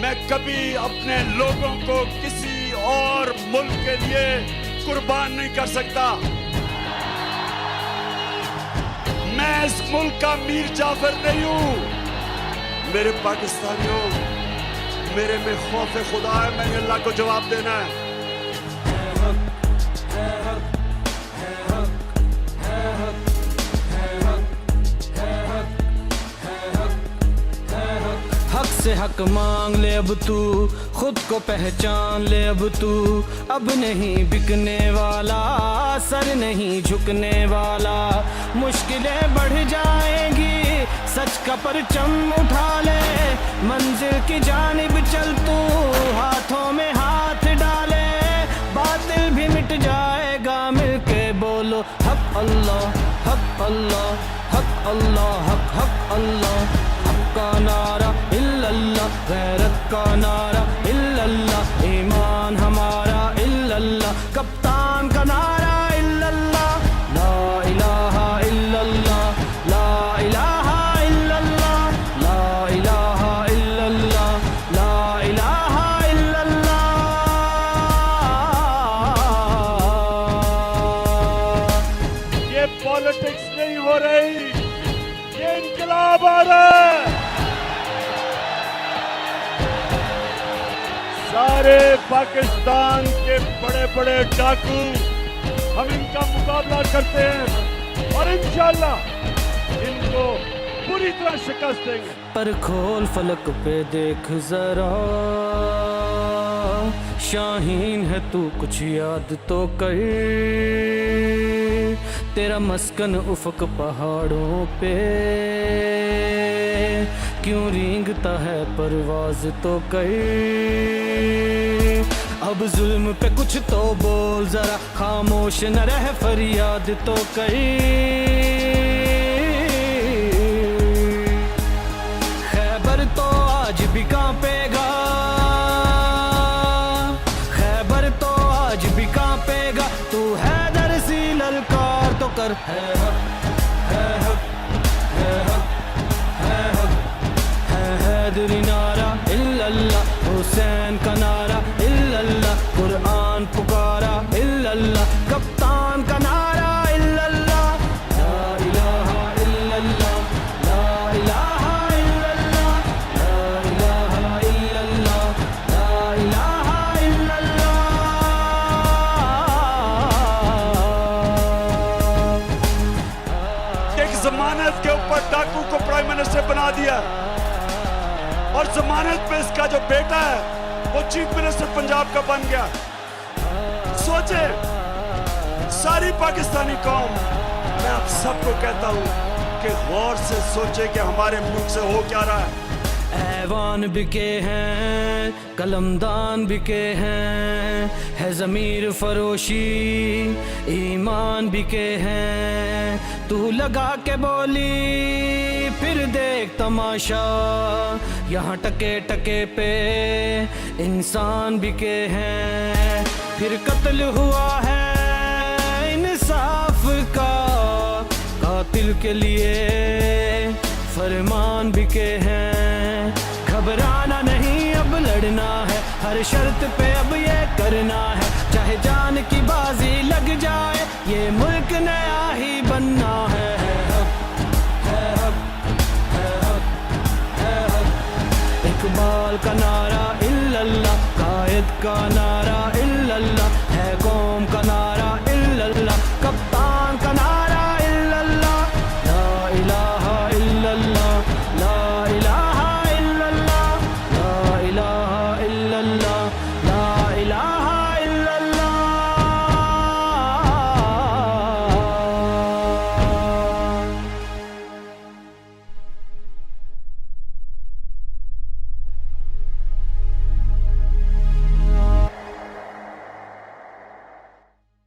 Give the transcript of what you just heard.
मैं कभी अपने लोगों को किसी और मुल्क के लिए कुर्बान नहीं कर सकता। मैं इस मुल्क का मीर जाफर नहीं हूं। मेरे पाकिस्तानियों, मेरे में खौफ खुदा है, मैंने अल्लाह को जवाब देना है। हक से हक मांग ले अब तू, खुद को पहचान ले अब तू। अब नहीं बिकने वाला, सर नहीं झुकने वाला। मुश्किलें बढ़ जाएंगी, सच का परचम उठा ले। मंजिल की जानिब चल तू, हाथों में हाथ डाले। बातिल भी मिट जाएगा, मिलके बोलो हक अल्लाह, हक अल्लाह, हक अल्लाह, हक हक अल्लाह। का नारा इल्लल्लाह, गैरत का नारा इल्लल्लाह, ईमान हमारा इल्लल्लाह। कप्तान का नारा इल्लल्लाह, ला इलाहा इल्लल्लाह, ला इलाहा इल्लल्लाह, ला इलाहा इल्लल्लाह, ला इलाहा इल्लल्लाह। ये पॉलिटिक्स नहीं हो रही, ये इनकलाब आ रहा है। सारे पाकिस्तान के बड़े बड़े डाकू, हम इनका मुकाबला करते हैं और इंशाअल्लाह इनको पूरी तरह शिकस्त देंगे। पर खोल फलक पे देख जरा, शाहीन है तू, कुछ याद तो कर। तेरा मस्कन उफक पहाड़ों पे, क्यों रेंगता है परवाज तो कर। अब जुल्म पे कुछ तो बोल जरा, खामोश न रह फरियाद तो कर। खैबर तो आज भी कांपेगा, खैबर तो आज भी कांपेगा। तू हैदर सी ललकार तो कर। है हक, है हक, है हक, है हक, है हैदरी नारा इल्लल्लाह, हुसैन का नारा इल्लल्लाह, कुरान पुकारा इल्लल्लाह, कप्तान का नारा इल्लल्लाह, ला इलाहा इल्लल्लाह, ला इलाहा इल्लल्लाह, ला इलाहा इल्लल्लाह, ला इलाहा इल्लल्लाह। एक जमानत के ऊपर डाकू को प्राइम मिनिस्टर बना दिया और जमानत पे इसका जो बेटा है वो चीफ मिनिस्टर पंजाब का बन गया। सोचे सारी पाकिस्तानी कौम, मैं आप सबको कहता हूं कि गौर से सोचे कि हमारे मुल्क से हो क्या रहा है। ऐवान बिके हैं, कलमदान बिके हैं, है ज़मीर फरोशी, ईमान बिके हैं। तू लगा के बोली फिर देख तमाशा, यहाँ टके टके पे इंसान बिके हैं। फिर कत्ल हुआ है इंसाफ का, कातिल के लिए फरमान बिके हैं। घबराना नहीं अब लड़ना है, हर शर्त पे अब ये करना है। चाहे जान की बाजी लग जाए, ये मुल्क नया ही बनना है। हक, है हक, है हक, है हक। इकबाल का नारा इल्लल्लाह, कायद का नारा इल्लल्लाह,